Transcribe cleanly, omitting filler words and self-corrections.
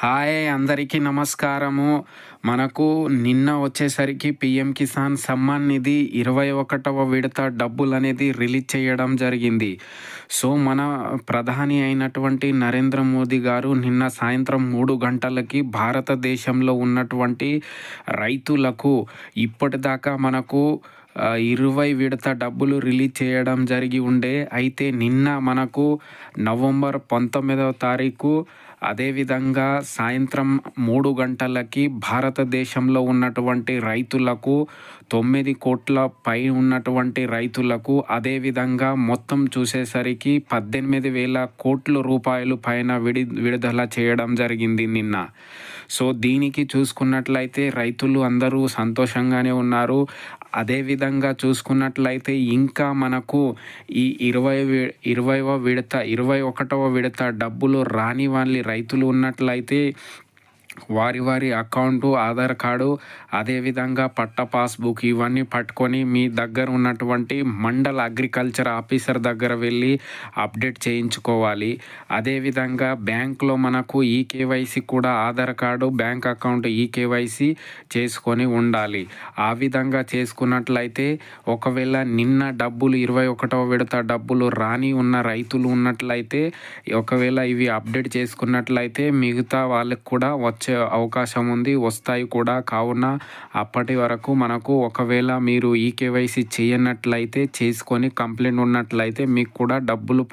Hi అందరికీ నమస్కారము. మనకు నిన్న వచ్చేసరికి పీఎం కిసాన్ సమ్మాన్ నిధి 21వ విడత డబ్బులనేది రిలీజ్ చేయడం జరిగింది. సో, మన ప్రధాని అయినటువంటి నరేంద్ర మోదీ గారు నిన్న సాయంత్రం 3 గంటలకి భారతదేశంలో ఉన్నటువంటి రైతులకు ఇప్పటిదాకా మనకు 20 విడత డబ్బులు రిలీజ్ చేయడం జరిగి ఉండే. అయితే నిన్న మనకు నవంబర్ 19వ తారీఖు అదేవిధంగా సాయంత్రం 3 గంటలకి భారతదేశంలో ఉన్నటువంటి రైతులకు 9 కోట్ల పై ఉన్నటువంటి రైతులకు అదేవిధంగా మొత్తం చూసేసరికి 18,000 కోట్ల రూపాయలు పైన విడుదల చేయడం జరిగింది నిన్న. సో, దీనికి చూసుకున్నట్లయితే రైతులు అందరూ సంతోషంగానే ఉన్నారు. అదేవిధంగా చూసుకున్నట్లయితే ఇంకా మనకు ఈ 21వ విడత డబ్బులు రాని వాళ్ళ రైతులు ఉన్నట్లయితే వారి అకౌంటు, ఆధార్ కార్డు, అదేవిధంగా పట్టా పాస్బుక్ ఇవన్నీ పట్టుకొని మీ దగ్గర ఉన్నటువంటి మండల అగ్రికల్చర్ ఆఫీసర్ దగ్గర వెళ్ళి అప్డేట్ చేయించుకోవాలి. అదేవిధంగా బ్యాంక్లో మనకు ఈకేవైసీ కూడా Aadhaar card, bank account eKYC చేసుకొని ఉండాలి. ఆ విధంగా చేసుకున్నట్లయితే ఒకవేళ నిన్న డబ్బులు 21వ విడత డబ్బులు రాని ఉన్న రైతులు ఉన్నట్లయితే ఒకవేళ ఇవి అప్డేట్ చేసుకున్నట్లయితే మిగతా వాళ్ళకి కూడా వచ్చే అవకాశం ఉంది, వస్తాయి కూడా. కావున అప్పటి వరకు మనకు ఒకవేళ మీరు ఈకేవైసీ చేయనట్లయితే చేసుకొని కంప్లైంట్ ఉన్నట్లయితే మీకు కూడా డబ్బులు